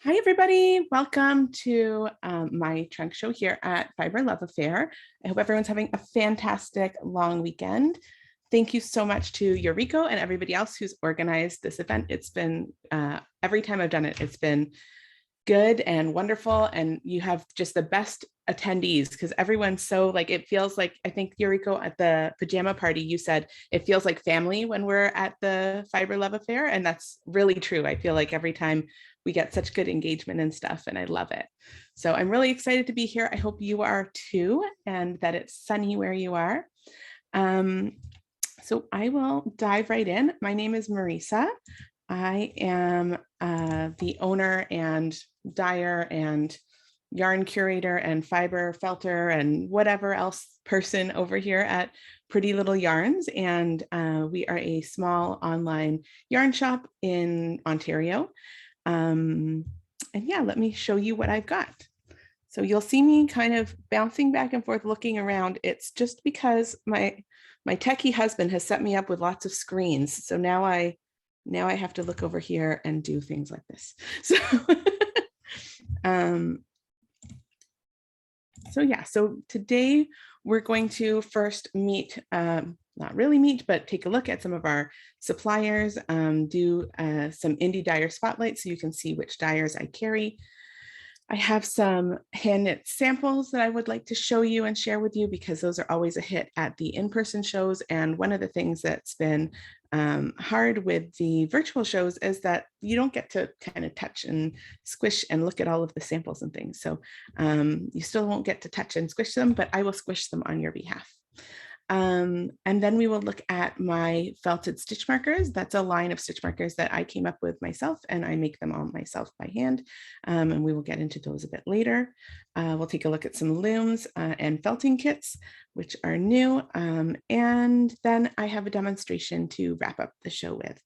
Hi, everybody. Welcome to my trunk show here at Fibre Love Affair. I hope everyone's having a fantastic long weekend. Thank you so much to Eureka and everybody else who's organized this event. It's been, every time I've done it, it's been good and wonderful, and you have just the best attendees because everyone's so like, it feels like, I think Yuriko at the pajama party, you said it feels like family when we're at the Fibre Love Affair, and that's really true. I feel like every time we get such good engagement and stuff, and I love it. So I'm really excited to be here. I hope you are too, and that it's sunny where you are. So I will dive right in. My name is Marisa. I am the owner and dyer and yarn curator and fiber felter and whatever else person over here at Pretty Little Yarns. And we are a small online yarn shop in Ontario. And yeah, let me show you what I've got. So you'll see me kind of bouncing back and forth, looking around. It's just because my techie husband has set me up with lots of screens. So now I have to look over here and do things like this. So, so yeah, so today we're going to first meet, not really meet, but take a look at some of our suppliers, do some indie dyer spotlights so you can see which dyers I carry. I have some hand knit samples that I would like to show you and share with you because those are always a hit at the in-person shows. And one of the things that's been hard with the virtual shows is that you don't get to kind of touch and squish and look at all of the samples and things. So you still won't get to touch and squish them, but I will squish them on your behalf. And then we will look at my felted stitch markers. That's a line of stitch markers that I came up with myself, and I make them all myself by hand. And we will get into those a bit later. We'll take a look at some looms and felting kits, which are new. And then I have a demonstration to wrap up the show with,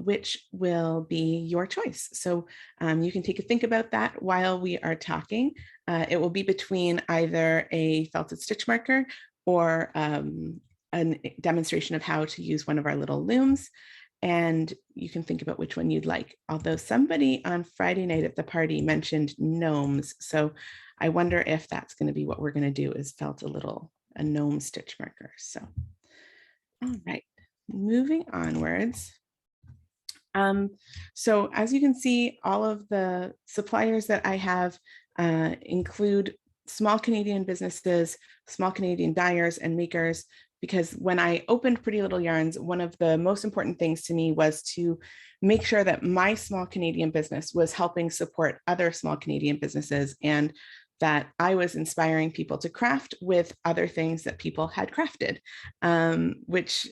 which will be your choice. So you can take a think about that while we are talking. It will be between either a felted stitch marker or a demonstration of how to use one of our little looms. And you can think about which one you'd like. Although somebody on Friday night at the party mentioned gnomes. So I wonder if that's going to be what we're going to do, is felt a gnome stitch marker. So, all right, moving onwards. So as you can see, all of the suppliers that I have include small Canadian businesses, small Canadian dyers and makers, because when I opened Pretty Little Yarns, one of the most important things to me was to make sure that my small Canadian business was helping support other small Canadian businesses, and that I was inspiring people to craft with other things that people had crafted, which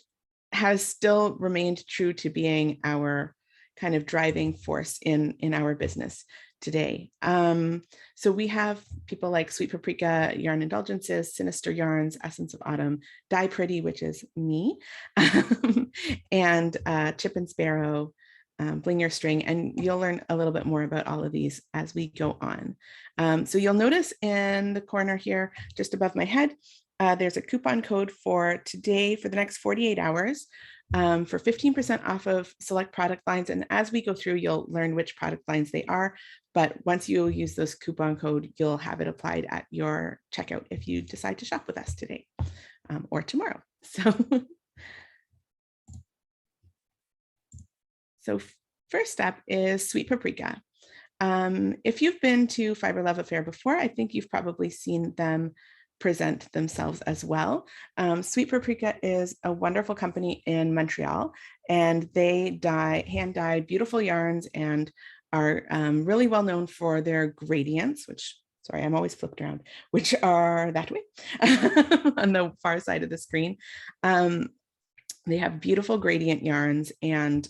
has still remained true to being our kind of driving force in our business today. So we have people like Sweet Paprika, Yarn Indulgences, Sinister Yarns, Essence of Autumn, Dye Pretty, which is me, and Chip and Sparrow, Bling Your String, and you'll learn a little bit more about all of these as we go on. So you'll notice in the corner here, just above my head, there's a coupon code for today for the next 48 hours. For 15% off of select product lines. And as we go through, you'll learn which product lines they are. But once you use this coupon code, you'll have it applied at your checkout if you decide to shop with us today or tomorrow. So first up is Sweet Paprika. If you've been to Fibre Love Affair before, I think you've probably seen them present themselves as well. Sweet Paprika is a wonderful company in Montreal, and they hand dye beautiful yarns and are really well known for their gradients, which, sorry, I'm always flipped around, which are that way on the far side of the screen. They have beautiful gradient yarns and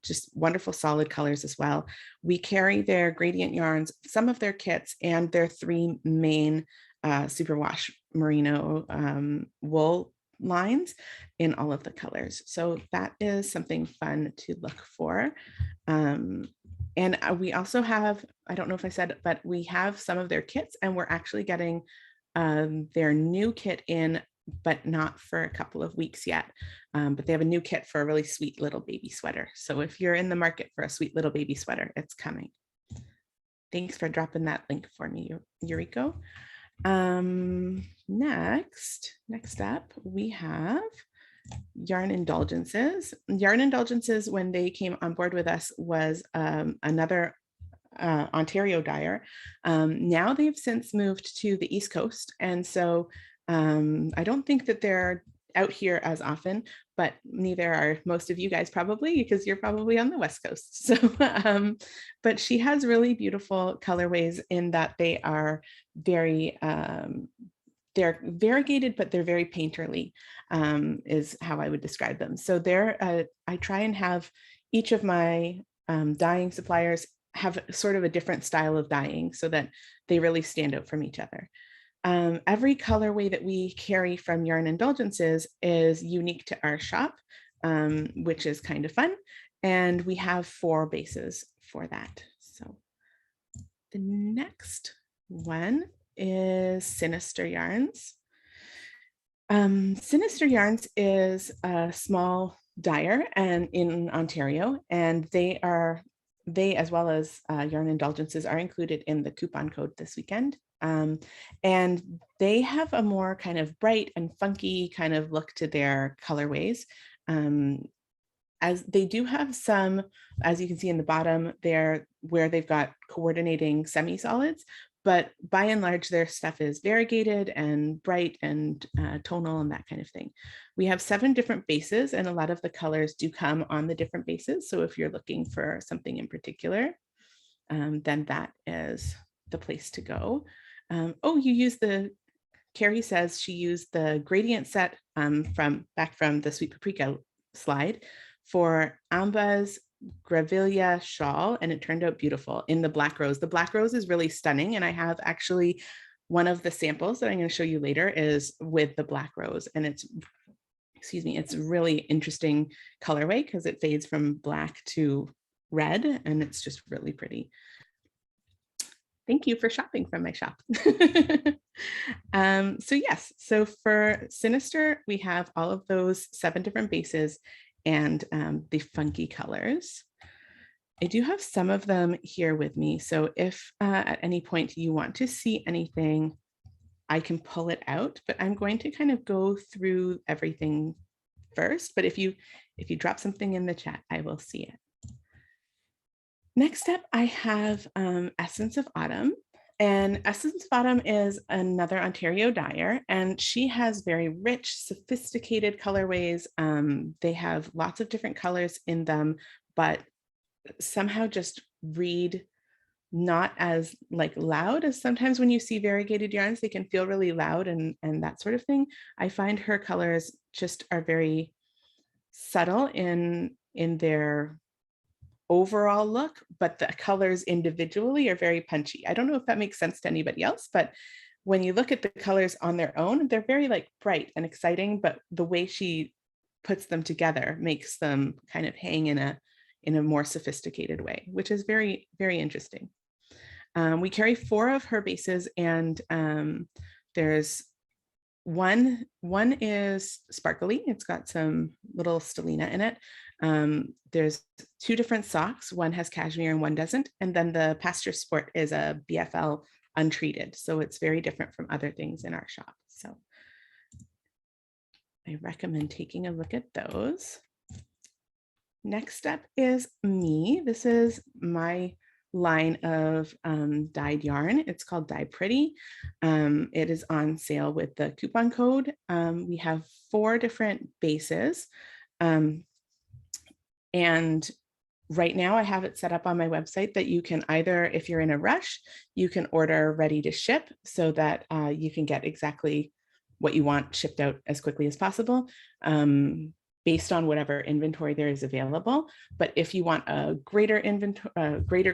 just wonderful solid colors as well. We carry their gradient yarns, some of their kits, and their three main superwash merino wool lines in all of the colors. So that is something fun to look for. And we also have, I don't know if I said, but we have some of their kits, and we're actually getting their new kit in, but not for a couple of weeks yet. But they have a new kit for a really sweet little baby sweater. So if you're in the market for a sweet little baby sweater, it's coming. Thanks for dropping that link for me, Yuriko. Next up, we have Yarn Indulgences. Yarn Indulgences, when they came on board with us, was another Ontario dyer. Now they've since moved to the East Coast. And so I don't think that they're out here as often, but neither are most of you guys probably, because you're probably on the West Coast. So, but she has really beautiful colorways in that they are very, they're variegated, but they're very painterly, is how I would describe them. So I try and have each of my dyeing suppliers have sort of a different style of dyeing so that they really stand out from each other. Every colorway that we carry from Yarn Indulgences is unique to our shop, which is kind of fun. And we have 4 bases for that. So the next one is Sinister Yarns. Sinister Yarns is a small dyer and in Ontario, and they, as well as Yarn Indulgences, are included in the coupon code this weekend. And they have a more kind of bright and funky kind of look to their colorways. As they do have some, as you can see in the bottom there, where they've got coordinating semi-solids, but by and large, their stuff is variegated and bright and tonal and that kind of thing. We have 7 different bases, and a lot of the colors do come on the different bases. So if you're looking for something in particular, then that is the place to go. Oh, you use Carrie says she used the gradient set from the Sweet Paprika slide for Amba's Grevillea shawl, and it turned out beautiful in the black rose. The black rose is really stunning, and I have actually one of the samples that I'm going to show you later is with the black rose, and it's a really interesting colorway because it fades from black to red, and it's just really pretty. Thank you for shopping from my shop. So yes, so for Sinister, we have all of those 7 different bases and the funky colors. I do have some of them here with me. So if at any point you want to see anything, I can pull it out, but I'm going to kind of go through everything first. But if you drop something in the chat, I will see it. Next up, I have Essence of Autumn. And Essence of Autumn is another Ontario dyer, and she has very rich, sophisticated colorways. They have lots of different colors in them, but somehow just read not as like loud as sometimes when you see variegated yarns, they can feel really loud and that sort of thing. I find her colors just are very subtle in their overall look, but the colors individually are very punchy. I don't know if that makes sense to anybody else, but when you look at the colors on their own, they're very like bright and exciting, but the way she puts them together makes them kind of hang in a more sophisticated way, which is very, very interesting. We carry 4 of her bases, and there's one is sparkly. It's got some little stellina in it. There's 2 different socks. One has cashmere and one doesn't. And then the Pasture Sport is a BFL untreated. So it's very different from other things in our shop. So I recommend taking a look at those. Next up is me. This is my line of dyed yarn. It's called Dye Pretty. It is on sale with the coupon code. We have 4 different bases. And right now I have it set up on my website that you can either, if you're in a rush, you can order ready to ship so that you can get exactly what you want shipped out as quickly as possible. Based on whatever inventory there is available. But if you want a greater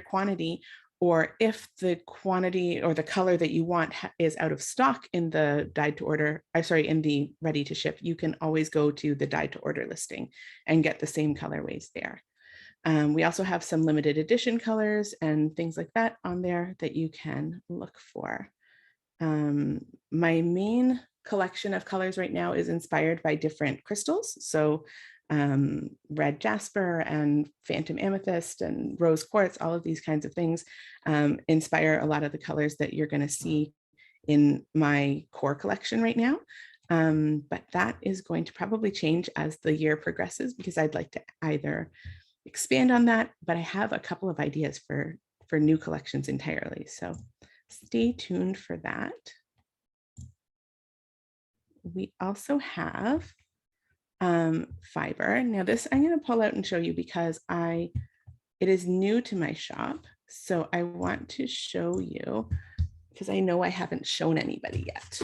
quantity, or if the quantity or the color that you want is out of stock in the dyed to order, in the ready to ship, you can always go to the dyed to order listing and get the same colorways there. We also have some limited edition colors and things like that on there that you can look for. My main collection of colors right now is inspired by different crystals. So red jasper and phantom amethyst and rose quartz. All of these kinds of things inspire a lot of the colors that you're going to see in my core collection right now. But that is going to probably change as the year progresses, because I'd like to either expand on that, but I have a couple of ideas for new collections entirely. So stay tuned for that. We also have Fibre. Now this I'm going to pull out and show you because it is new to my shop. So I want to show you because I know I haven't shown anybody yet.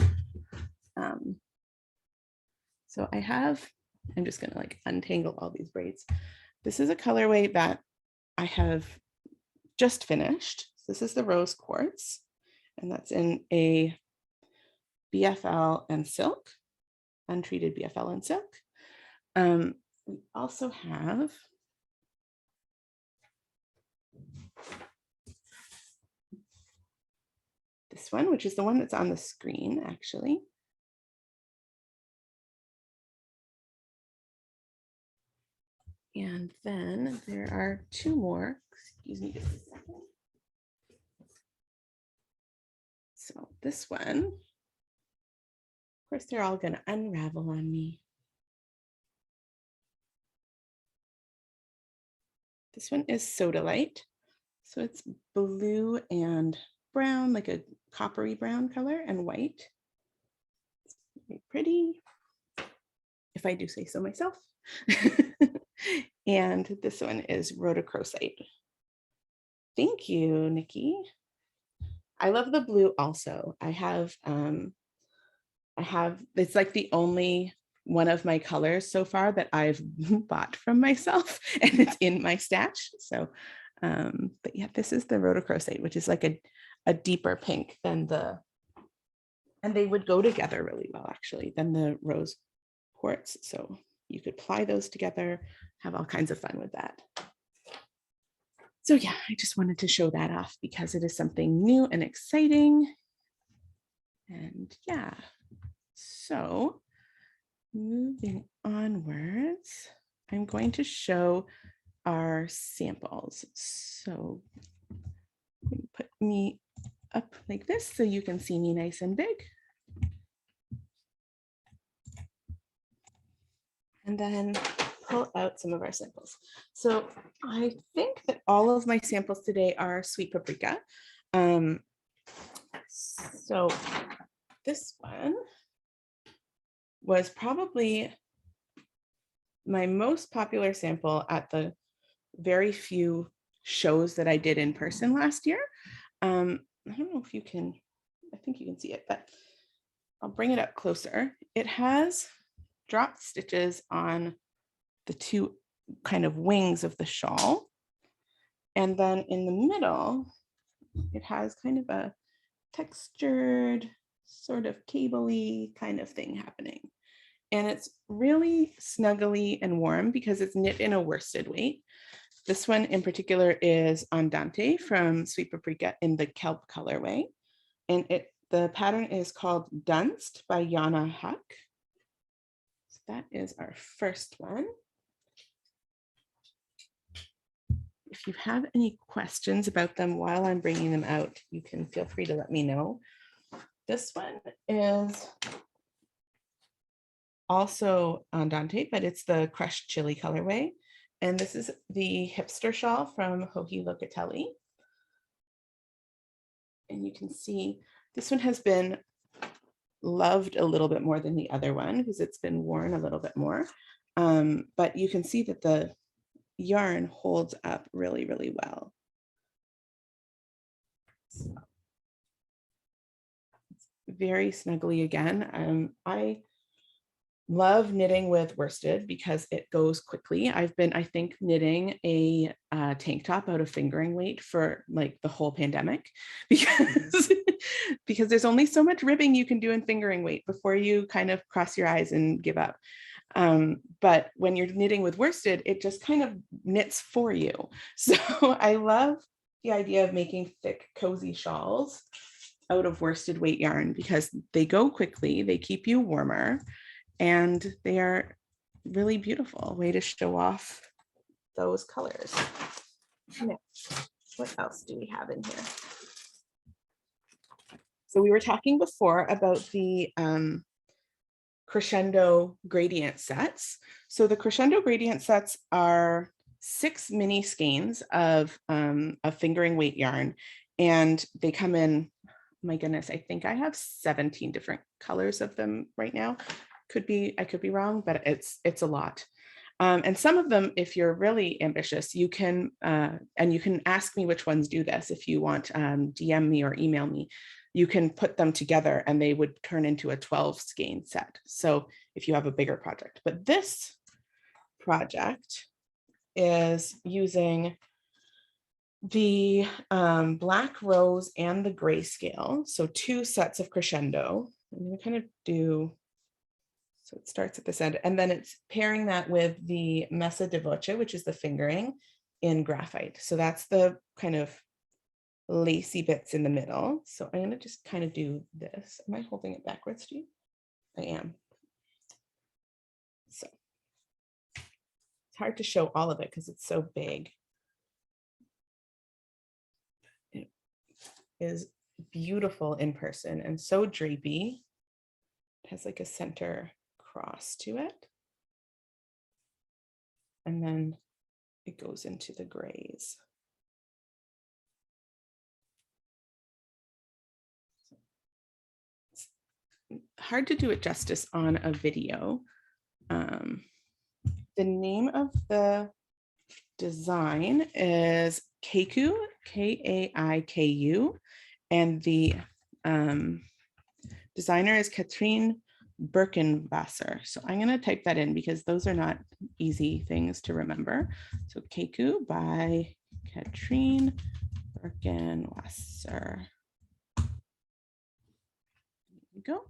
So I'm just going to like untangle all these braids. This is a colorway that I have just finished. This is the rose quartz, and that's in a BFL and silk, untreated BFL and silk. We also have this one, which is the one that's on the screen, actually. And then there are two more. Excuse me just a second. So this one, of course, they're all going to unravel on me. This one is Sodalite. So it's blue and brown, like a coppery brown color, and white. It's very pretty, if I do say so myself. And this one is rhodochrosite. Thank you, Nikki. I love the blue also. I have, it's like the only one of my colors so far that I've bought from myself, and it's in my stash. So, but yeah, this is the rhodochrosite, which is like a deeper pink than and they would go together really well, actually, than the rose quartz. So you could ply those together, have all kinds of fun with that. So yeah, I just wanted to show that off because it is something new and exciting. And yeah, so moving onwards, I'm going to show our samples. So put me up like this so you can see me nice and big. And then pull out some of our samples. So I think that all of my samples today are sweet paprika. So this one was probably my most popular sample at the very few shows that I did in person last year. I don't know if you can, I think you can see it, but I'll bring it up closer. It has drop stitches on the two kind of wings of the shawl. And then in the middle, it has kind of a textured, sort of cable-y kind of thing happening. And it's really snuggly and warm because it's knit in a worsted weight. This one in particular is Andante from Sweet Paprika in the kelp colorway. And the pattern is called Dunst by Jana Huck. So that is our first one. If you have any questions about them while I'm bringing them out, you can feel free to let me know. This one is also Andante, but it's the crushed chili colorway. And this is the Hipster Shawl from Joji Locatelli. And you can see this one has been loved a little bit more than the other one because it's been worn a little bit more. But you can see that the yarn holds up really, really well. So, it's very snuggly again. I love knitting with worsted because it goes quickly. I've been, I think, knitting a tank top out of fingering weight for like the whole pandemic because there's only so much ribbing you can do in fingering weight before you kind of cross your eyes and give up. But when you're knitting with worsted, it just kind of knits for you. So I love the idea of making thick, cozy shawls out of worsted weight yarn because they go quickly, they keep you warmer, and they are really beautiful way to show off those colors. Now, what else do we have in here? So we were talking before about the Crescendo gradient sets. So the Crescendo gradient sets are 6 mini skeins of fingering weight yarn, and they come in, my goodness, I think I have 17 different colors of them right now. I could be wrong, but it's a lot. And some of them, if you're really ambitious, you can, and you can ask me which ones do this if you want, DM me or email me. You can put them together and they would turn into a 12 skein set. So if you have a bigger project, but this project is using the black rose and the grayscale. So 2 sets of Crescendo. I'm going to kind of do, so it starts at this end, and then it's pairing that with the Messa di Voce, which is the fingering in graphite. So that's the kind of lacy bits in the middle. So I'm going to just kind of do this. Am I holding it backwards, Steve? I am. So it's hard to show all of it because it's so big. It is beautiful in person and so drapey. It has like a center cross to it. And then it goes into the grays. Hard to do it justice on a video. The name of the design is Kaiku, K-A-I-K-U, and the designer is Katrine Birkenwasser. So I'm going to type that in because those are not easy things to remember. So Kaiku by Katrine Birkenwasser. There we go.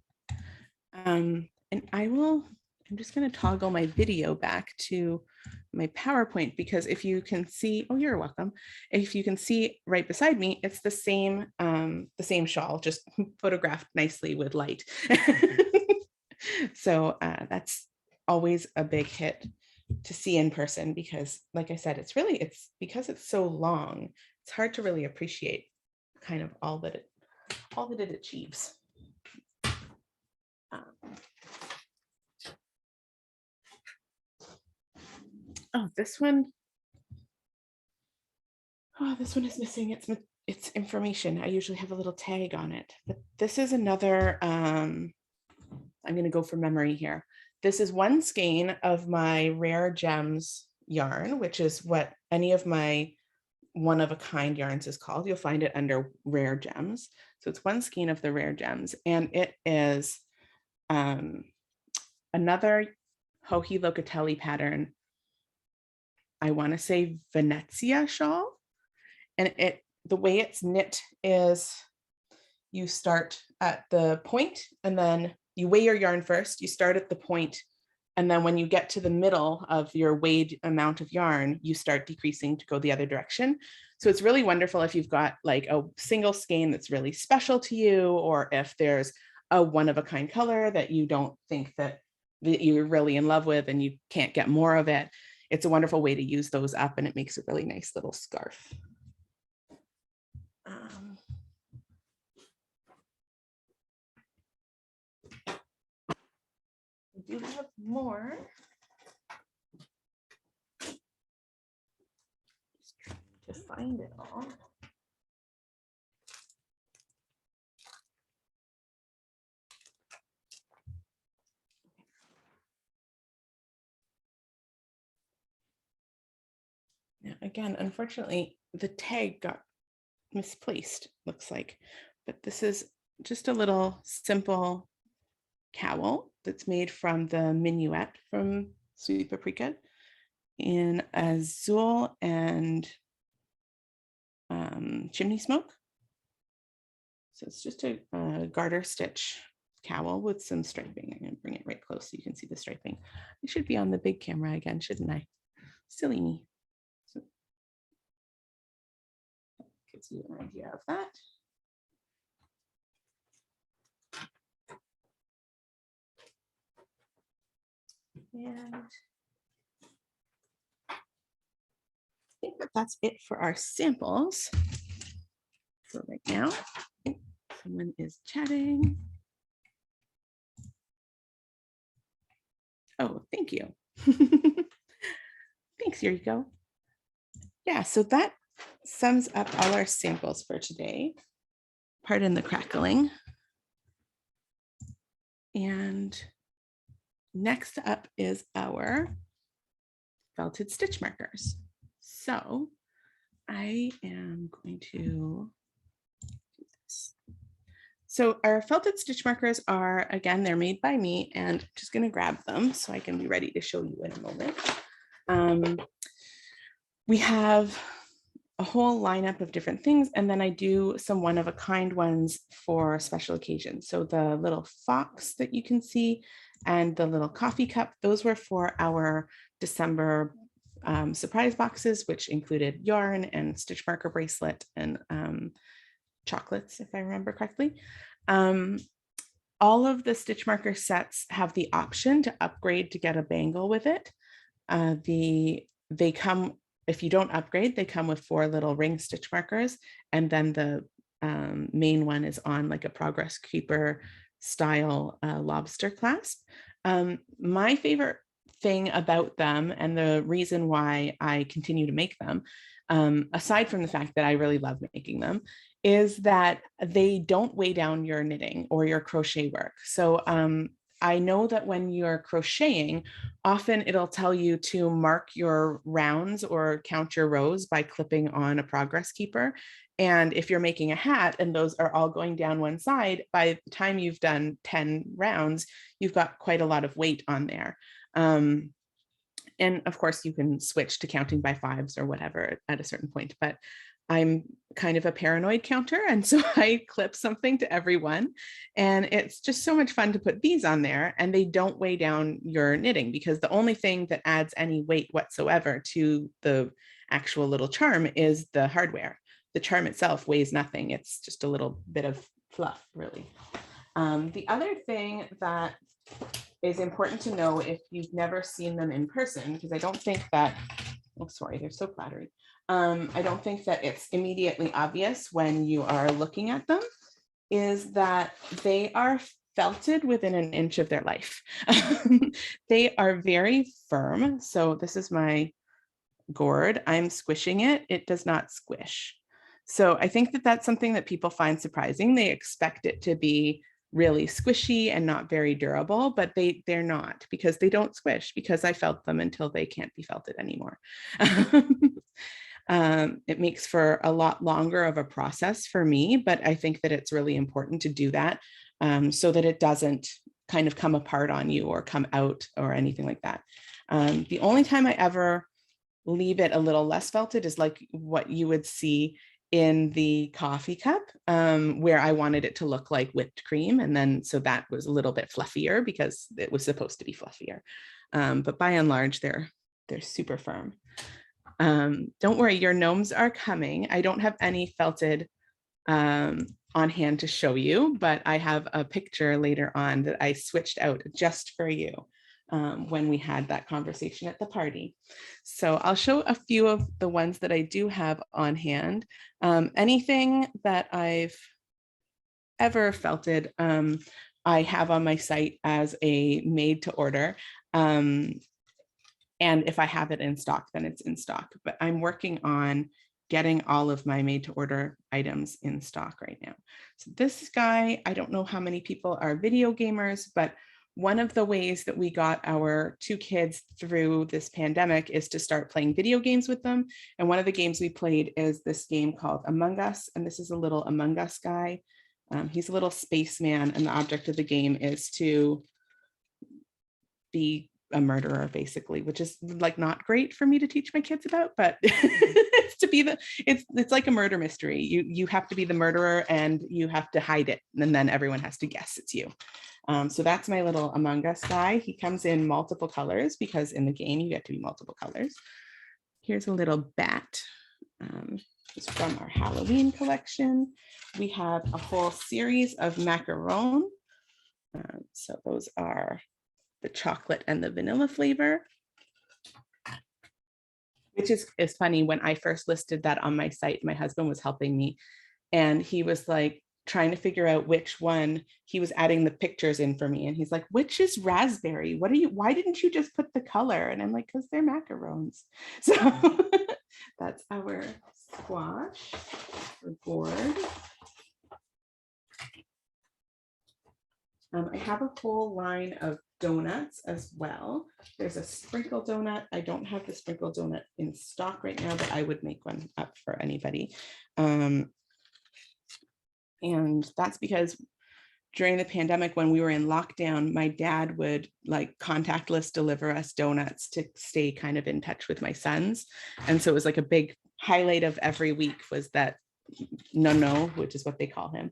And I'm just going to toggle my video back to my PowerPoint because if you can see, oh, you're welcome. If you can see right beside me, it's the same shawl, just photographed nicely with light. So that's always a big hit to see in person because, like I said, it's because it's so long, it's hard to really appreciate kind of all that it achieves. Oh, this one is missing its information. I usually have a little tag on it, but this is another, I'm going to go from memory here. This is 1 skein of my Rare Gems yarn, which is what any of my one-of-a-kind yarns is called. You'll find it under Rare Gems. So it's 1 skein of the Rare Gems, and it is another Joji Locatelli pattern. I want to say Venezia shawl, and the way it's knit is you start at the point and then you weigh your yarn first. You start at the point, and then when you get to the middle of your weighed amount of yarn, you start decreasing to go the other direction. So it's really wonderful if you've got like a single skein that's really special to you, or if there's a one-of-a-kind color that you don't think that you're really in love with and you can't get more of it. It's a wonderful way to use those up, and it makes a really nice little scarf. We do have more. Just trying to find it all. Now, again, unfortunately, the tag got misplaced, looks like, but this is just a little simple cowl that's made from the minuet from Sweet Paprika in azul and chimney smoke. So it's just a garter stitch cowl with some striping. I'm going to bring it right close so you can see the striping. It should be on the big camera again, shouldn't I? Silly me. So that gives you an idea of that. And that's it for our samples for right now. Someone is chatting. Oh, thank you. Thanks, here you go. Yeah, so that sums up all our samples for today. Pardon the crackling. And next up is our felted stitch markers. So I am going to do this. So our felted stitch markers are, again, they're made by me, and I'm just going to grab them so I can be ready to show you in a moment. We have a whole lineup of different things, and then I do some one-of-a-kind ones for special occasions. So the little fox that you can see and the little coffee cup, those were for our December surprise boxes, which included yarn and stitch marker bracelet and chocolates, if I remember correctly. All of the stitch marker sets have the option to upgrade to get a bangle with it. They come, if you don't upgrade, they come with 4 little ring stitch markers, and then the main one is on like a progress keeper style lobster clasp. My favorite thing about them, and the reason why I continue to make them, aside from the fact that I really love making them, is that they don't weigh down your knitting or your crochet work. So I know that when you're crocheting, often it'll tell you to mark your rounds or count your rows by clipping on a progress keeper. And if you're making a hat and those are all going down one side, by the time you've done 10 rounds, you've got quite a lot of weight on there. And of course, you can switch to counting by 5s or whatever at a certain point, but I'm kind of a paranoid counter, and so I clip something to every one, and it's just so much fun to put these on there, and they don't weigh down your knitting, because the only thing that adds any weight whatsoever to the actual little charm is the hardware. The charm itself weighs nothing. It's just a little bit of fluff, really. The other thing that is important to know if you've never seen them in person, because I don't think that, oh, sorry, they're so clattery. I don't think that it's immediately obvious when you are looking at them, is that they are felted within an inch of their life. They are very firm. So this is my gourd. I'm squishing it. It does not squish. So I think that that's something that people find surprising. They expect it to be really squishy and not very durable, but they're not, because they don't squish, because I felt them until they can't be felted anymore. It makes for a lot longer of a process for me, but I think that it's really important to do that so that it doesn't kind of come apart on you or come out or anything like that. The only time I ever leave it a little less felted is like what you would see in the coffee cup, where I wanted it to look like whipped cream. And then, so that was a little bit fluffier because it was supposed to be fluffier. But by and large, they're super firm. Don't worry, your gnomes are coming. I don't have any felted on hand to show you, but I have a picture later on that I switched out just for you when we had that conversation at the party. So I'll show a few of the ones that I do have on hand. Anything that I've ever felted, I have on my site as a made to order. And if I have it in stock, then it's in stock. But I'm working on getting all of my made to order items in stock right now. So this guy, I don't know how many people are video gamers, but one of the ways that we got our 2 kids through this pandemic is to start playing video games with them. And one of the games we played is this game called Among Us. And this is a little Among Us guy. He's a little spaceman, and the object of the game is to be a murderer, basically, which is like not great for me to teach my kids about, but it's to be it's like a murder mystery. You have to be the murderer and you have to hide it, and then everyone has to guess it's you. So that's my little Among Us guy. He comes in multiple colors because in the game you get to be multiple colors. Here's a little bat. It's from our Halloween collection. We have a whole series of macaron. So those are the chocolate and the vanilla flavor. which is funny. When I first listed that on my site, my husband was helping me, and he was like trying to figure out which one. He was adding the pictures in for me, and he's like, which is raspberry? Why didn't you just put the color? And I'm like, because they're macarons. So that's our squash or gourd. I have a whole line of donuts as well. There's a sprinkle donut. I don't have the sprinkle donut in stock right now, but I would make one up for anybody. And that's because during the pandemic, when we were in lockdown, my dad would like contactless deliver us donuts to stay kind of in touch with my sons. And so it was like a big highlight of every week was that no, which is what they call him,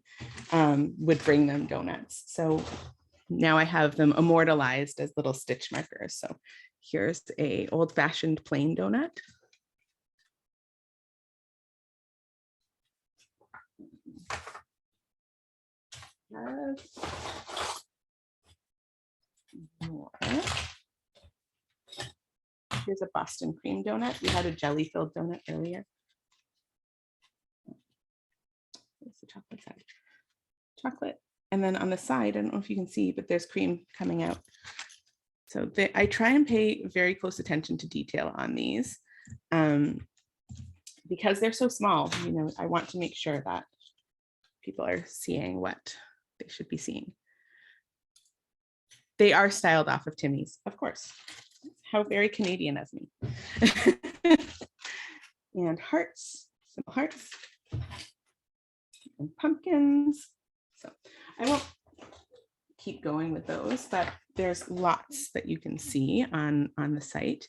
would bring them donuts. So now I have them immortalized as little stitch markers. So here's a old-fashioned plain donut. More. Here's a Boston cream donut. We had a jelly-filled donut earlier. There's the chocolate side. Chocolate. And then on the side, I don't know if you can see, but there's cream coming out. So I try and pay very close attention to detail on these because they're so small. You know, I want to make sure that people are seeing what they should be seeing. They are styled off of Timmy's, of course. How very Canadian of me. And hearts, simple hearts, and pumpkins. So I won't keep going with those, but there's lots that you can see on the site.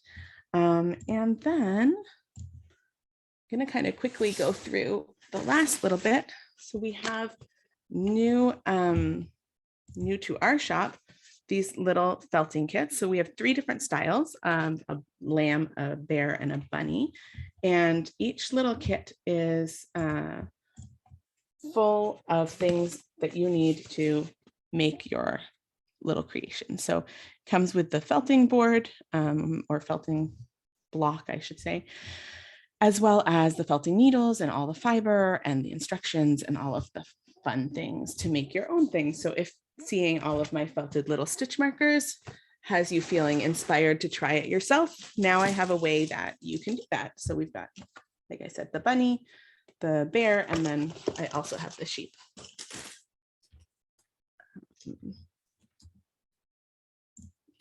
And then I'm going to kind of quickly go through the last little bit. So we have new to our shop, these little felting kits. So we have 3 different styles, a lamb, a bear, and a bunny. And each little kit is full of things that you need to make your little creation. So it comes with the felting board or felting block, I should say, as well as the felting needles and all the fiber and the instructions and all of the fun things to make your own things. So if seeing all of my felted little stitch markers has you feeling inspired to try it yourself, now I have a way that you can do that. So we've got, like I said, the bunny, the bear, and then I also have the sheep.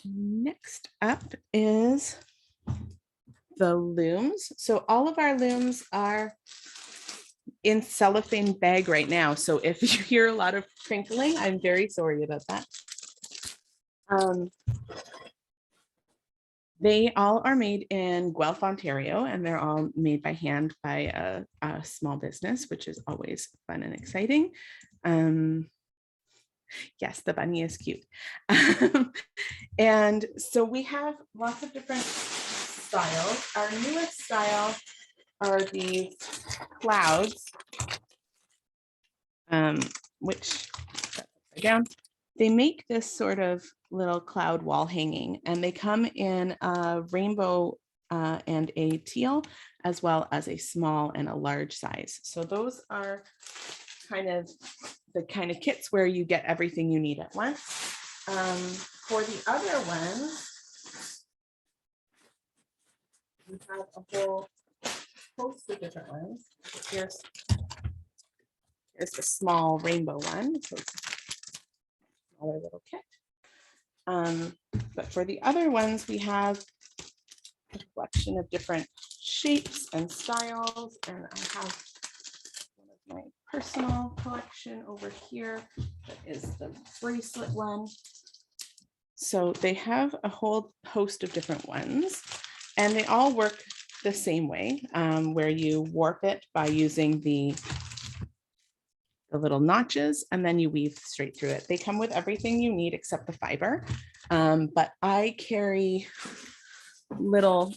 Next up is the looms. So all of our looms are in cellophane bag right now. So if you hear a lot of crinkling, I'm very sorry about that. They all are made in Guelph, Ontario, and they're all made by hand by a small business, which is always fun and exciting. Yes, the bunny is cute. And so we have lots of different styles. Our newest style are these clouds, which down. They make this sort of little cloud wall hanging, and they come in a rainbow and a teal, as well as a small and a large size. So those are kind of the kind of kits where you get everything you need at once. For the other ones, we have a whole host of different ones. Here's the small rainbow one. So it's a smaller little kit. But for the other ones, we have a collection of different shapes and styles. And I have one of my personal collection over here. That is the bracelet one. So they have a whole host of different ones, and they all work the same way, where you warp it by using the little notches, and then you weave straight through it. They come with everything you need except the fiber, but I carry little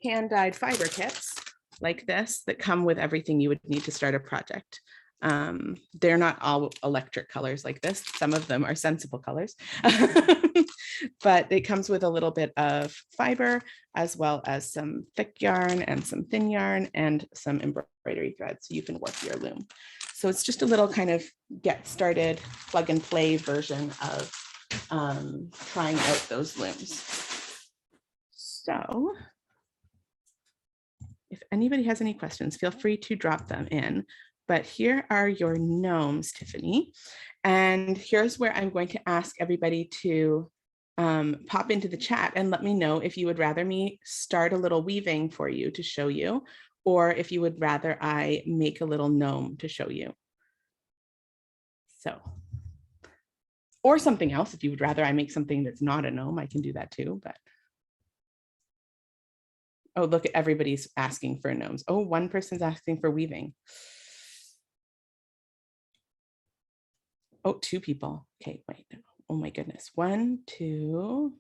hand-dyed fiber kits like this that come with everything you would need to start a project. They're not all electric colors like this. Some of them are sensible colors, but it comes with a little bit of fiber, as well as some thick yarn and some thin yarn and some embroidery thread, so you can work your loom. So it's just a little kind of get started, plug and play version of trying out those looms. So if anybody has any questions, feel free to drop them in. But here are your gnomes, Tiffany. And here's where I'm going to ask everybody to pop into the chat and let me know if you would rather me start a little weaving for you to show you, or if you would rather I make a little gnome to show you. So, or something else. If you would rather I make something that's not a gnome, I can do that too. But oh, look, everybody's asking for gnomes. Oh, one person's asking for weaving. Oh, two people. Okay, wait. Oh my goodness. 1, 2.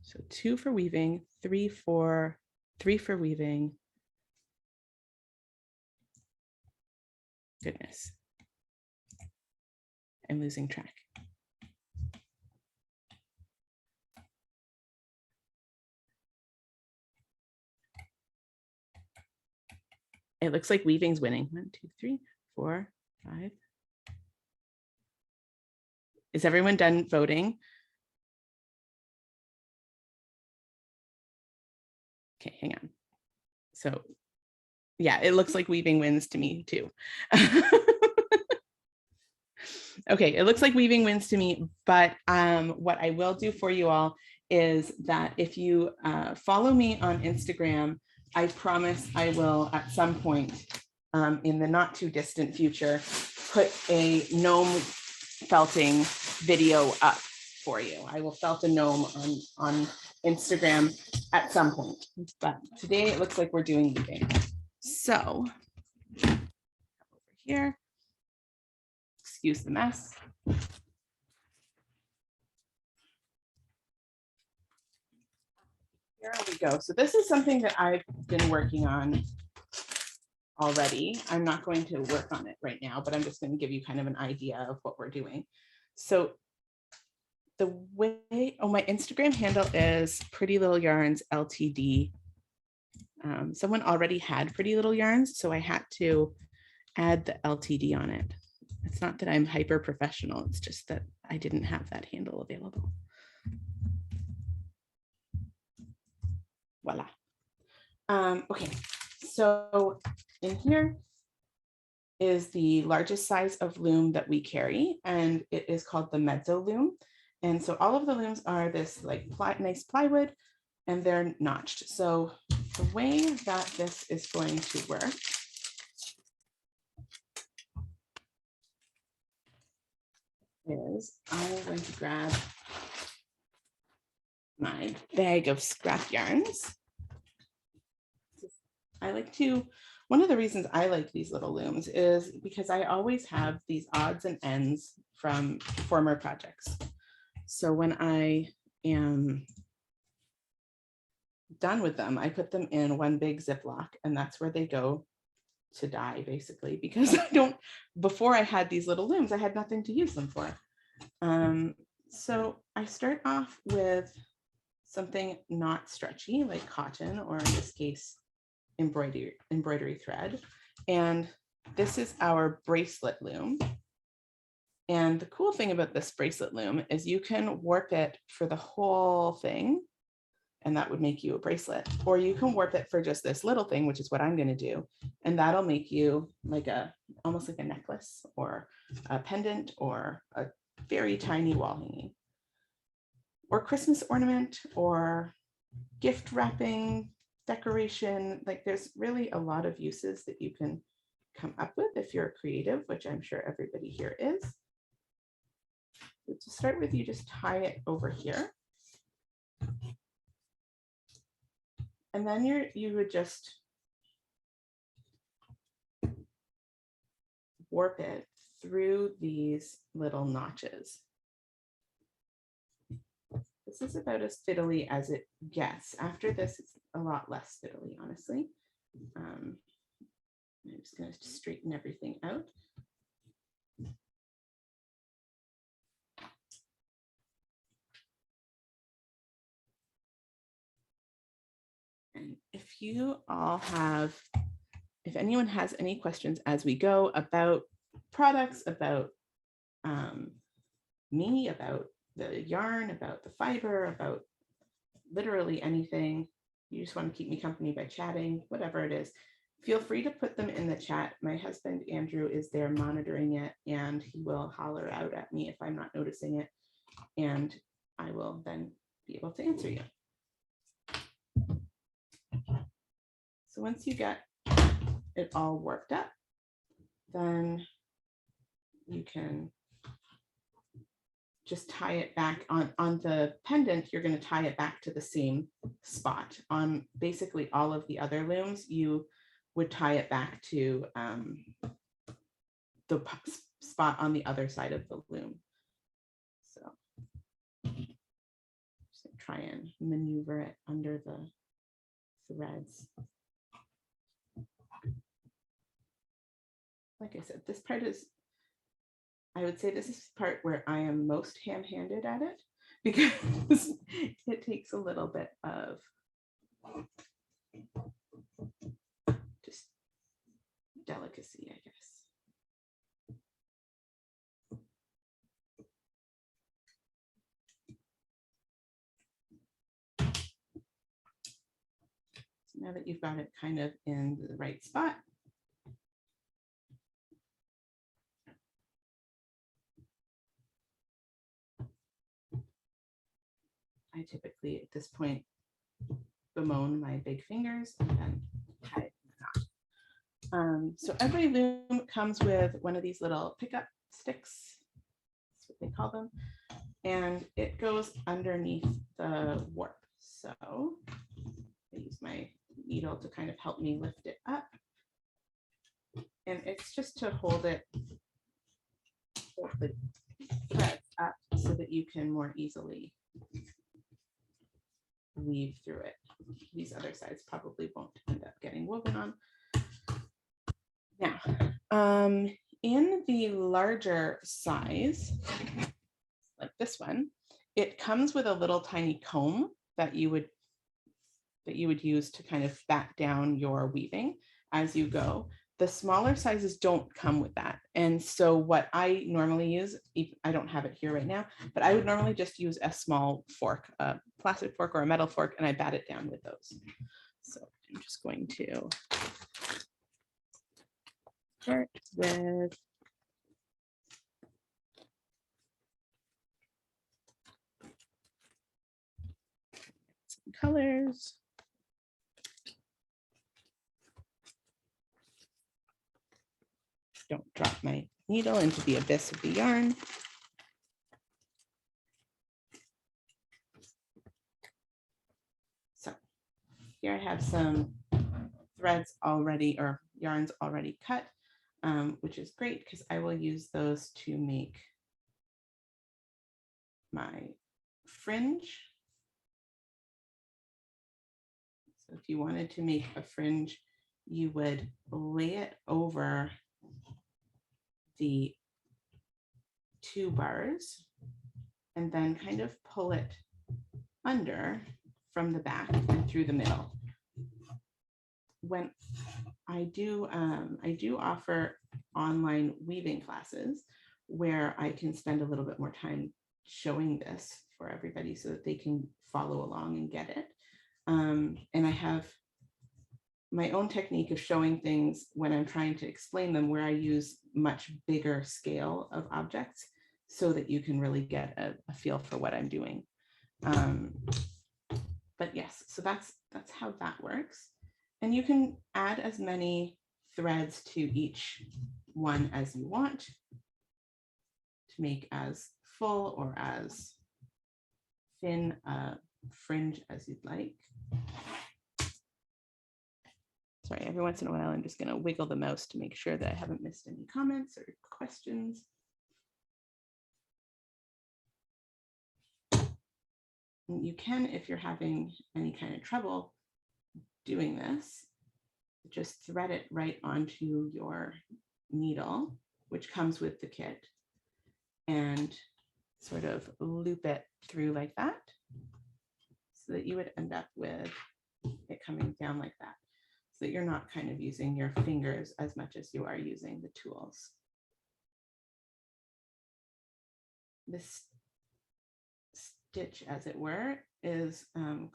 So 2 for weaving, 3 for weaving. Goodness. I'm losing track. It looks like weaving's winning. 1, 2, 3, 4, 5. Is everyone done voting? Okay, hang on. So yeah, it looks like weaving wins to me too. Okay, it looks like weaving wins to me, but what I will do for you all is that if you follow me on Instagram, I promise I will at some point in the not too distant future put a gnome felting video up for you. I will felt a gnome on Instagram at some point, but today it looks like we're doing weaving. So over here, excuse the mess. Here we go. So this is something that I've been working on already. I'm not going to work on it right now, but I'm just going to give you kind of an idea of what we're doing. So the way, oh, my Instagram handle is Pretty Little Yarns LTD. Someone already had Pretty Little Yarns, so I had to add the LTD on it. It's not that I'm hyper professional, it's just that I didn't have that handle available. Voila. Okay, so in here is the largest size of loom that we carry, and it is called the Mezzo Loom. And so all of the looms are this like nice plywood, and they're notched. So the way that this is going to work is I'm going to grab my bag of scrap yarns. I like to, one of the reasons I like these little looms is because I always have these odds and ends from former projects. So when I am done with them, I put them in one big Ziploc, and that's where they go to die, basically, because I don't, before I had these little looms, I had nothing to use them for. So I start off with something not stretchy, like cotton, or in this case, embroidery thread. And this is our bracelet loom. And the cool thing about this bracelet loom is you can warp it for the whole thing, and that would make you a bracelet, or you can warp it for just this little thing, which is what I'm going to do, and that'll make you like almost like a necklace or a pendant or a very tiny wall hanging or Christmas ornament or gift wrapping, decoration. Like there's really a lot of uses that you can come up with if you're creative, which I'm sure everybody here is. So to start with, you just tie it over here. And then you would just warp it through these little notches. This is about as fiddly as it gets. After this, it's a lot less fiddly, honestly. I'm just going to straighten everything out. you all have, if anyone has any questions as we go about products, about me, about the yarn, about the fiber, about literally anything, you just want to keep me company by chatting, whatever it is, feel free to put them in the chat. My husband, Andrew, is there monitoring it, and he will holler out at me if I'm not noticing it, and I will then be able to answer you. So once you get it all worked up, then you can just tie it back on the pendant. You're going to tie it back to the same spot. On basically all of the other looms, you would tie it back to the spot on the other side of the loom. So just try and maneuver it under the threads. Like I said, this part is, I would say this is the part where I am most ham-handed at it, because it takes a little bit of just delicacy, I guess. So now that you've got it kind of in the right spot, I typically at this point bemoan my big fingers and then tie it in a knot. So every loom comes with one of these little pickup sticks, that's what they call them, and it goes underneath the warp. So I use my needle to kind of help me lift it up, and it's just to hold the thread up so that you can more easily weave through it. These other sides probably won't end up getting woven on. Now, in the larger size, like this one, it comes with a little tiny comb that you would use to kind of back down your weaving as you go. The smaller sizes don't come with that. And so what I normally use, I don't have it here right now, but I would normally just use a small fork, a plastic fork or a metal fork, and I bat it down with those. So I'm just going to start with some colors. Don't drop my needle into the abyss of the yarn. So here I have some threads already, or yarns already cut, which is great because I will use those to make my fringe. So if you wanted to make a fringe, you would lay it over the 2 bars and then kind of pull it under from the back and through the middle. When I do offer online weaving classes where I can spend a little bit more time showing this for everybody so that they can follow along and get it. And I have my own technique of showing things when I'm trying to explain them, where I use much bigger scale of objects so that you can really get a feel for what I'm doing. But yes, so that's how that works. And you can add as many threads to each one as you want to make as full or as thin a fringe as you'd like. Sorry, every once in a while, I'm just going to wiggle the mouse to make sure that I haven't missed any comments or questions. And you can, if you're having any kind of trouble doing this, just thread it right onto your needle, which comes with the kit, and sort of loop it through like that, so that you would end up with it coming down like that, so that you're not kind of using your fingers as much as you are using the tools. This stitch, as it were, is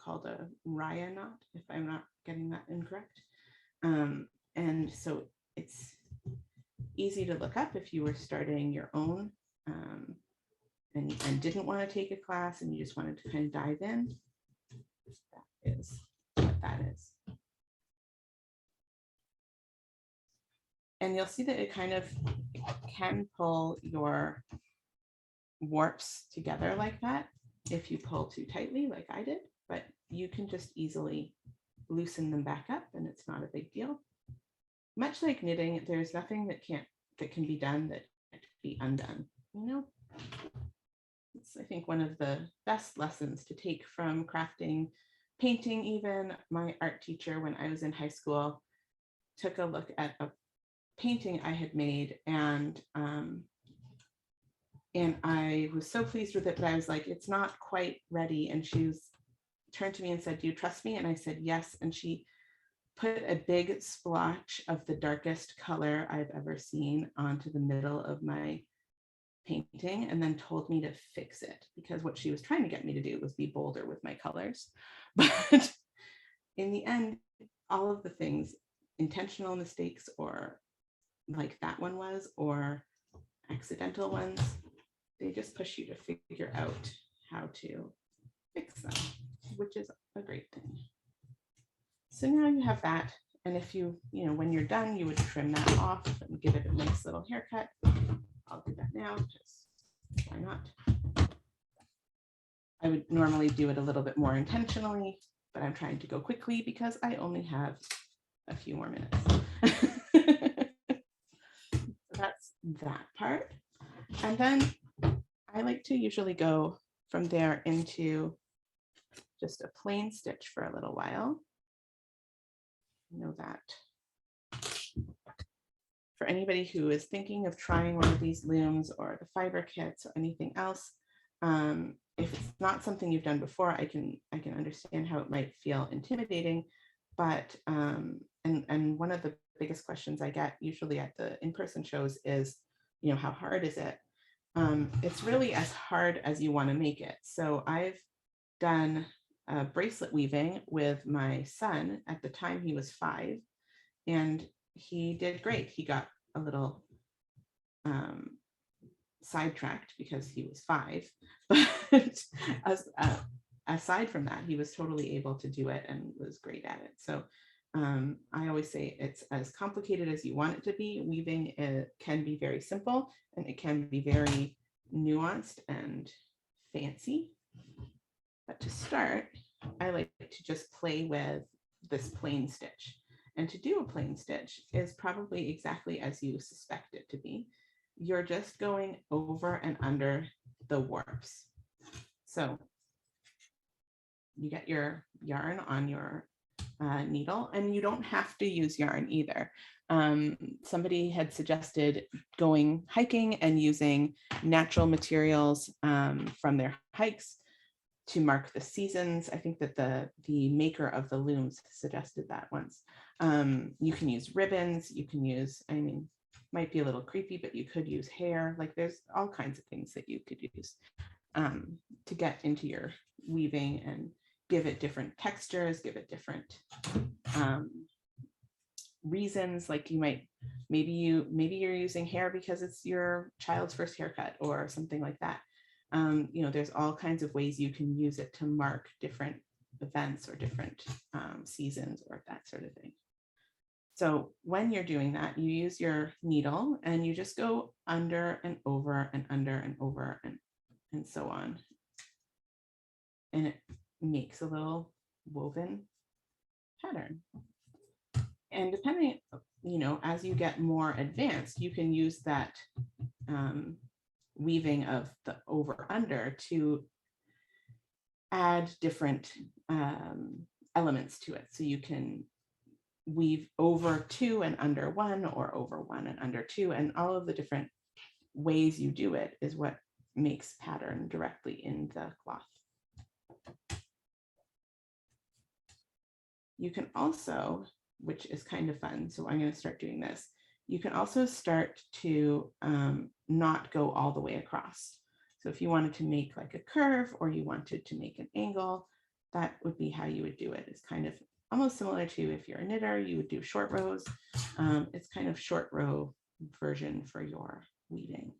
called a raya knot, if I'm not getting that incorrect. And so it's easy to look up if you were starting your own and didn't want to take a class and you just wanted to kind of dive in. That is what that is. And you'll see that it kind of can pull your warps together like that if you pull too tightly like I did, but you can just easily loosen them back up and it's not a big deal. Much like knitting, there's nothing that can be done that can't be undone, you know? It's, I think, one of the best lessons to take from crafting, painting even. My art teacher, when I was in high school, took a look at a painting I had made, and I was so pleased with it, but I was like, it's not quite ready. And she turned to me and said, do you trust me? And I said, yes. And she put a big splotch of the darkest color I've ever seen onto the middle of my painting and then told me to fix it, because what she was trying to get me to do was be bolder with my colors. But in the end, all of the things, intentional mistakes or like that one was, or accidental ones, they just push you to figure out how to fix them, which is a great thing. So now you have that. And if you when you're done, you would trim that off and give it a nice little haircut. I'll do that now, just why not? I would normally do it a little bit more intentionally, but I'm trying to go quickly because I only have a few more minutes. So that's that part. And then I like to usually go from there into just a plain stitch for a little while. You know that. For anybody who is thinking of trying one of these looms or the fiber kits or anything else, if it's not something you've done before, I can understand how it might feel intimidating. But and one of the biggest questions I get usually at the in-person shows is, how hard is it? It's really as hard as you want to make it. So I've done bracelet weaving with my son. At the time he was 5, and he did great. He got a little sidetracked because he was 5, but aside from that, he was totally able to do it and was great at it. So I always say it's as complicated as you want it to be. Weaving can be very simple, and it can be very nuanced and fancy. But to start, I like to just play with this plain stitch. And to do a plain stitch is probably exactly as you suspect it to be. You're just going over and under the warps. So you get your yarn on your needle, and you don't have to use yarn either. Somebody had suggested going hiking and using natural materials from their hikes to mark the seasons. I think that the maker of the looms suggested that once. You can use ribbons, you can use, might be a little creepy, but you could use hair. Like, there's all kinds of things that you could use to get into your weaving and give it different textures, give it different reasons. Like, you might, maybe you're using hair because it's your child's first haircut or something like that. There's all kinds of ways you can use it to mark different events or different seasons or that sort of thing. So when you're doing that, you use your needle and you just go under and over and under and over and so on. And it makes a little woven pattern. And depending, as you get more advanced, you can use that weaving of the over under to add different elements to it. So you can weave over 2 and under 1, or over 1 and under 2, and all of the different ways you do it is what makes pattern directly in the cloth. you can also, which is kind of fun, so I'm going to start doing this. You can also start to not go all the way across. So if you wanted to make like a curve or you wanted to make an angle, that would be how you would do it. It's kind of almost similar to if you're a knitter, you would do short rows. It's kind of short row version for your weaving.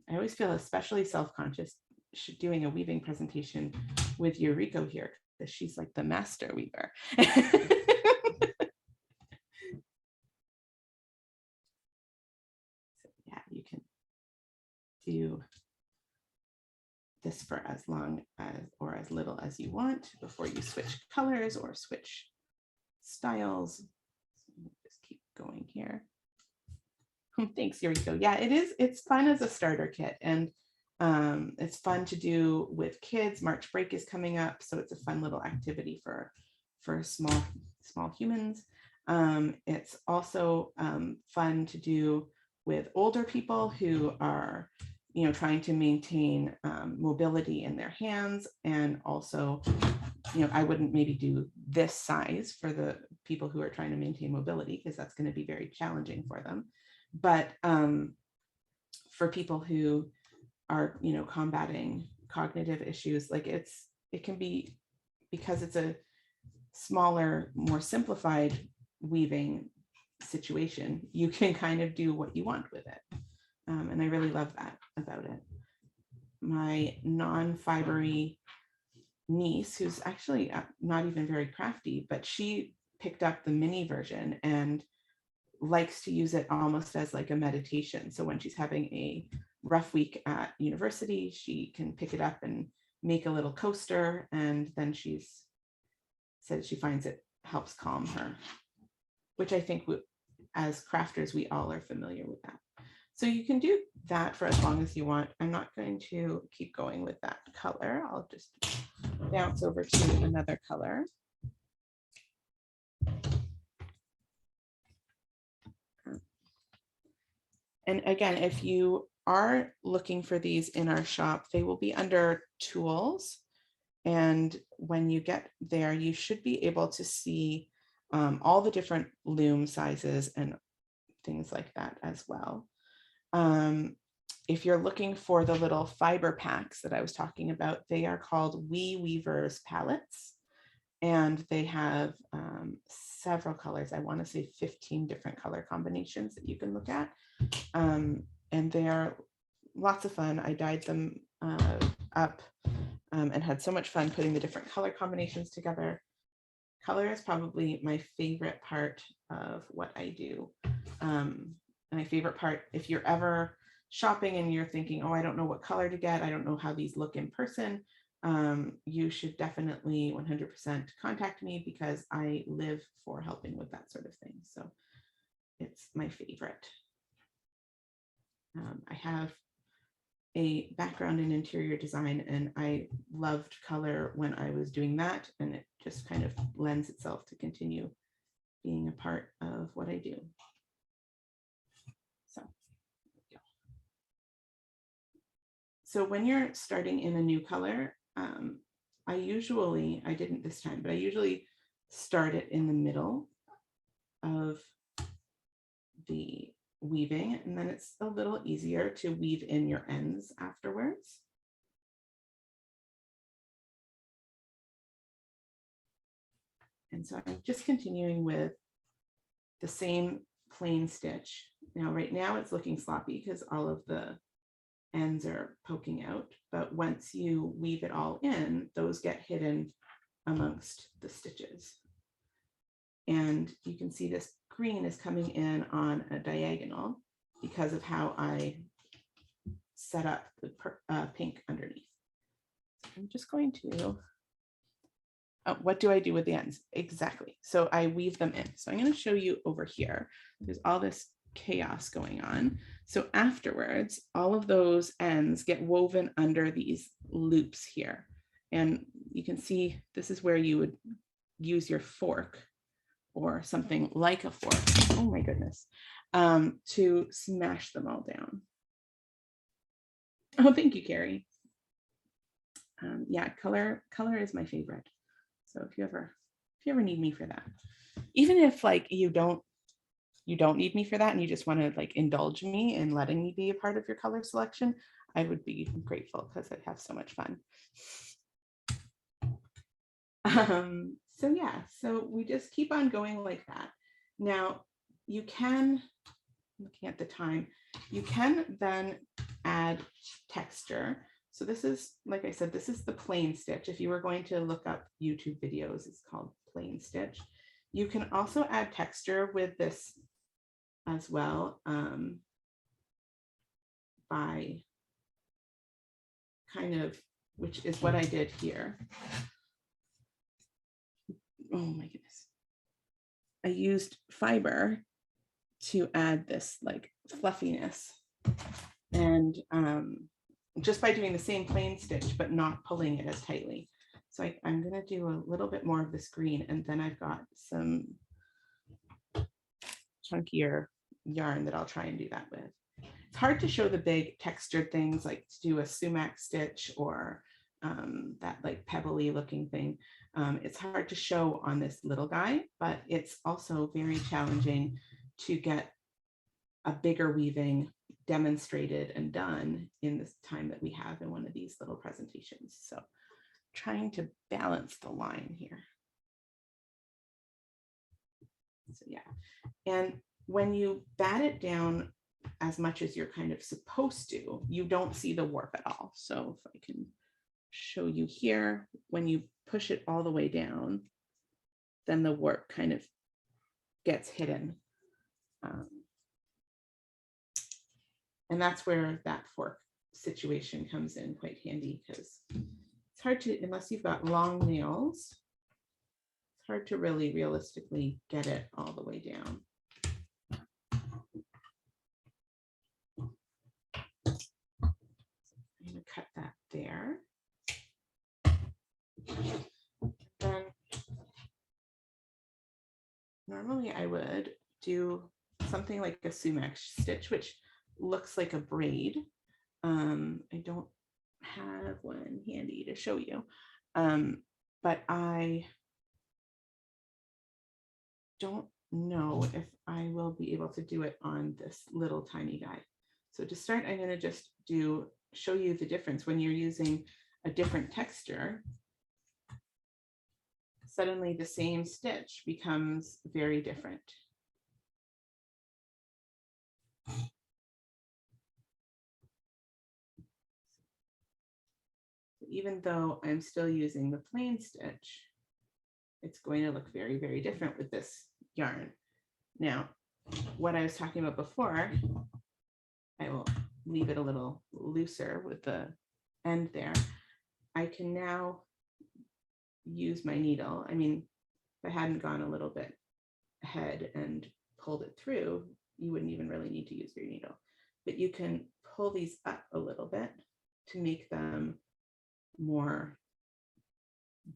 I always feel especially self-conscious doing a weaving presentation with Eureka here, because she's like the master weaver. So yeah, you can do this for as long as or as little as you want before you switch colors or switch styles. So just keep going here. Thanks, Eureka. Yeah, it's fun as a starter kit, and it's fun to do with kids. March break is coming up, so it's a fun little activity for small humans. It's also fun to do with older people who are, you know, trying to maintain mobility in their hands, and also, you know, I wouldn't maybe do this size for the people who are trying to maintain mobility, because that's going to be very challenging for them. But for people who are, you know, combating cognitive issues, like it can be, because it's a smaller, more simplified weaving situation, you can kind of do what you want with it. And I really love that about it. My non-fibery niece, who's actually not even very crafty, but she picked up the mini version and likes to use it almost as like a meditation. So when she's having a rough week at university, she can pick it up and make a little coaster, and then she's said she finds it helps calm her, which I think as crafters, we all are familiar with that. So you can do that for as long as you want. I'm not going to keep going with that color. I'll just bounce over to another color. And again, if you are looking for these in our shop, they will be under tools. And when you get there, you should be able to see all the different loom sizes and things like that as well. If you're looking for the little fiber packs that I was talking about, they are called Wee Weavers palettes. And they have several colors. I want to say 15 different color combinations that you can look at. And they are lots of fun. I dyed them up and had so much fun putting the different color combinations together. Color is probably my favorite part of what I do. And my favorite part, if you're ever shopping and you're thinking, oh, I don't know what color to get, I don't know how these look in person, you should definitely 100% contact me, because I live for helping with that sort of thing. So it's my favorite. I have a background in interior design, and I loved color when I was doing that, and it just kind of lends itself to continue being a part of what I do. So when you're starting in a new color, I didn't this time, but I usually start it in the middle of the weaving, and then it's a little easier to weave in your ends afterwards. And so I'm just continuing with the same plain stitch. Now, right now it's looking sloppy because all of the ends are poking out, but once you weave it all in, those get hidden amongst the stitches. And you can see this green is coming in on a diagonal because of how I set up the pink underneath. So I'm just going to, what do I do with the ends? Exactly. So I weave them in. So I'm going to show you over here. There's all this chaos going on. So afterwards, all of those ends get woven under these loops here. And you can see this is where you would use your fork or something like a fork, oh my goodness, to smash them all down. Oh, thank you, Carrie. Yeah, color is my favorite. So if you ever need me for that, even if like you don't need me for that and you just want to like indulge me in letting me be a part of your color selection, I would be grateful because I'd have so much fun. So yeah, so we just keep on going like that. Now you can, looking at the time, you can then add texture. So this is, like I said, this is the plain stitch. If you were going to look up YouTube videos, it's called plain stitch. You can also add texture with this as well, by kind of, which is what I did here. Oh my goodness. I used Fibre to add this like fluffiness, and just by doing the same plain stitch but not pulling it as tightly. So I'm going to do a little bit more of this green, and then I've got some chunkier yarn that I'll try and do that with. It's hard to show the big textured things, like to do a sumac stitch or that like pebbly looking thing. It's hard to show on this little guy, but it's also very challenging to get a bigger weaving demonstrated and done in this time that we have in one of these little presentations. So trying to balance the line here. So yeah, and when you bat it down as much as you're kind of supposed to, you don't see the warp at all. So if I can show you here, when you push it all the way down, then the warp kind of gets hidden. And that's where that fork situation comes in quite handy, because it's hard to, unless you've got long nails, it's hard to really realistically get it all the way down. I'm going to cut that there. Then normally I would do something like a sumac stitch, which looks like a braid. I don't have one handy to show you, but I don't know if I will be able to do it on this little tiny guy. So to start, I'm going to just show you the difference when you're using a different texture. Suddenly the same stitch becomes very different. Even though I'm still using the plain stitch, it's going to look very, very different with this yarn. Now, what I was talking about before, I will leave it a little looser with the end there. I can now use my needle. I mean, if I hadn't gone a little bit ahead and pulled it through, you wouldn't even really need to use your needle. But you can pull these up a little bit to make them more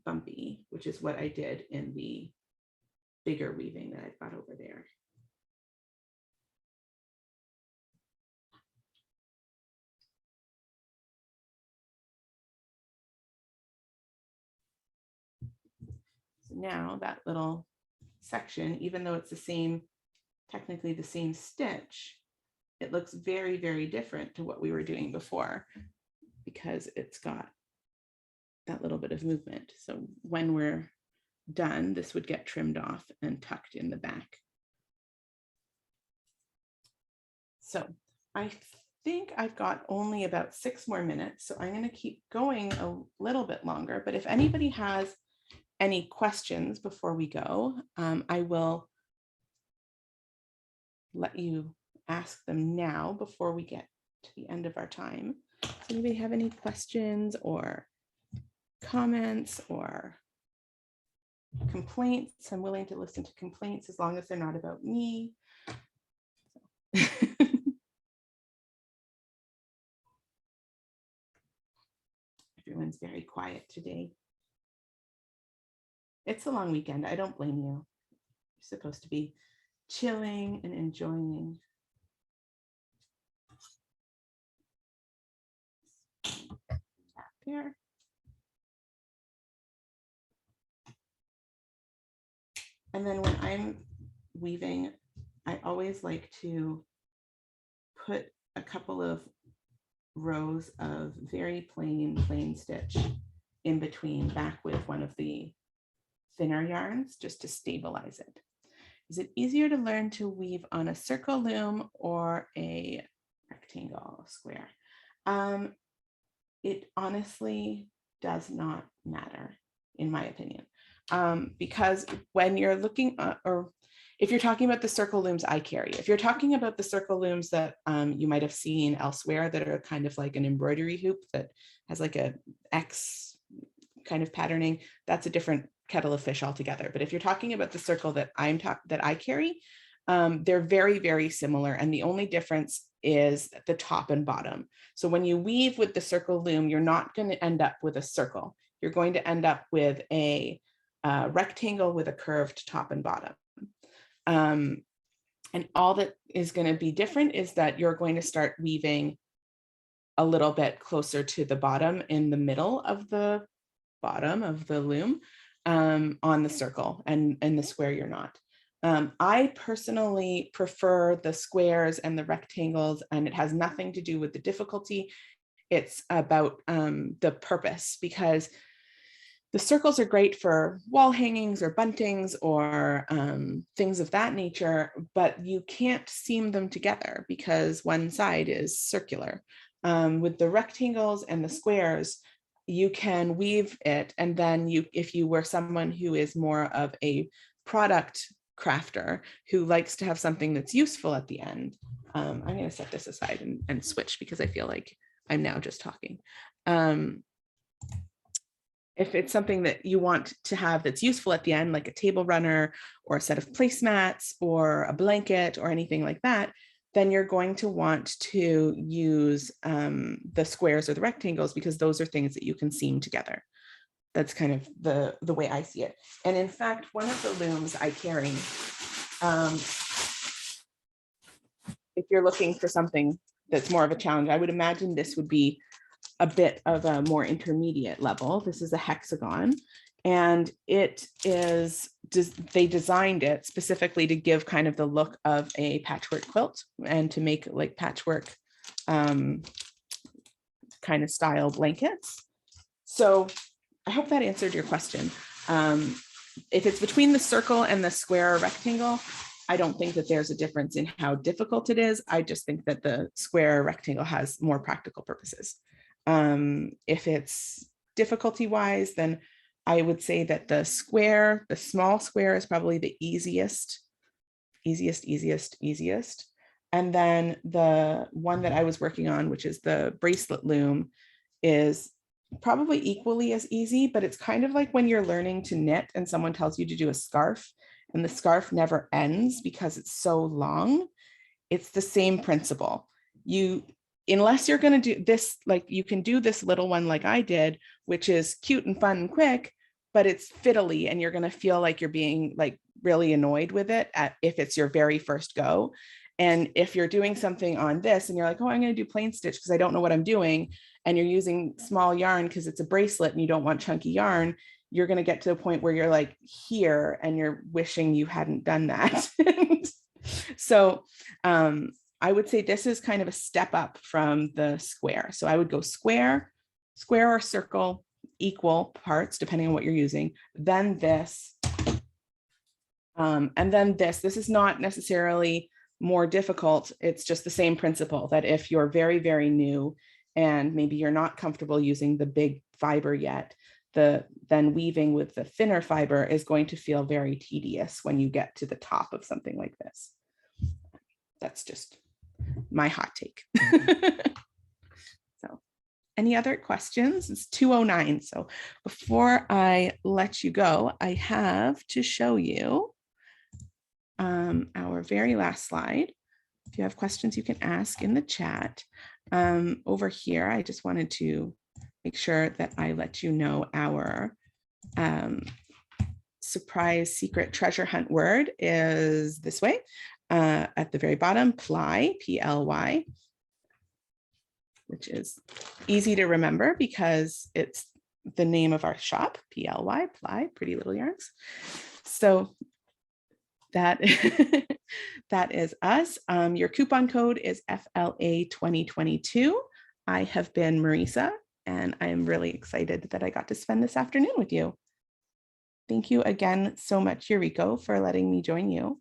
bumpy, which is what I did in the bigger weaving that I've got over there. So now that little section, even though it's the same, technically the same stitch, it looks very, very different to what we were doing before, because it's got that little bit of movement. So when we're done, this would get trimmed off and tucked in the back. So I think I've got only about 6 more minutes, so I'm going to keep going a little bit longer. But if anybody has any questions before we go, I will let you ask them now before we get to the end of our time. Does anybody have any questions or comments or complaints? I'm willing to listen to complaints as long as they're not about me. So. Everyone's very quiet today. It's a long weekend. I don't blame you. You're supposed to be chilling and enjoying. That there. And then when I'm weaving, I always like to put a couple of rows of very plain stitch in between, back with one of the thinner yarns, just to stabilize it. Is it easier to learn to weave on a circle loom or a rectangle square? It honestly does not matter, in my opinion, because when you're looking or if you're talking about the circle looms I carry, if you're talking about the circle looms that you might have seen elsewhere that are kind of like an embroidery hoop that has like a X kind of patterning, that's a different kettle of fish altogether. But if you're talking about the circle that I carry, they're very similar, and the only difference is the top and bottom. So when you weave with the circle loom, you're not going to end up with a circle. You're going to end up with a rectangle with a curved top and bottom. And all that is going to be different is that you're going to start weaving a little bit closer to the bottom in the middle of the bottom of the loom on the circle, and the square you're not. I personally prefer the squares and the rectangles, and it has nothing to do with the difficulty. It's about the purpose, because the circles are great for wall hangings or buntings or things of that nature, but you can't seam them together because one side is circular. With the rectangles and the squares, you can weave it, and then if you were someone who is more of a product crafter who likes to have something that's useful at the end. I'm going to set this aside and switch, because I feel like I'm now just talking. If it's something that you want to have that's useful at the end, like a table runner or a set of placemats or a blanket or anything like that, then you're going to want to use the squares or the rectangles, because those are things that you can seam together. That's kind of the way I see it. And in fact, one of the looms I carry, if you're looking for something that's more of a challenge, I would imagine this would be a bit of a more intermediate level. This is a hexagon, and it is, they designed it specifically to give kind of the look of a patchwork quilt and to make like patchwork kind of style blankets. So I hope that answered your question. If it's between the circle and the square or rectangle, I don't think that there's a difference in how difficult it is. I just think that the square or rectangle has more practical purposes. If it's difficulty wise, then I would say that the small square is probably the easiest. And then the one that I was working on, which is the bracelet loom, is probably equally as easy, but it's kind of like when you're learning to knit and someone tells you to do a scarf and the scarf never ends because it's so long. It's the same principle. Unless you're going to do this, like you can do this little one like I did, which is cute and fun and quick, but it's fiddly, and you're going to feel like you're being like really annoyed with it if it's your very first go. And if you're doing something on this and you're like, oh, I'm going to do plain stitch because I don't know what I'm doing, and you're using small yarn because it's a bracelet and you don't want chunky yarn, you're going to get to a point where you're like here and you're wishing you hadn't done that. So I would say this is kind of a step up from the square. So I would go square or circle, equal parts, depending on what you're using. Then this, and then this. This is not necessarily more difficult. It's just the same principle, that if you're very new and maybe you're not comfortable using the big fiber yet, then weaving with the thinner fiber is going to feel very tedious when you get to the top of something like this. That's just my hot take. So any other questions? It's 2:09. So before I let you go, I have to show you our very last slide. If you have questions, you can ask in the chat. Over here, I just wanted to make sure that I let you know our surprise secret treasure hunt word is this way. At the very bottom, ply, P-L-Y, which is easy to remember because it's the name of our shop, P-L-Y, Ply, Pretty Little Yarns. So That, that is us. Your coupon code is FLA 2022. I have been Marisa, and I am really excited that I got to spend this afternoon with you. Thank you again so much, Yuriko, for letting me join you.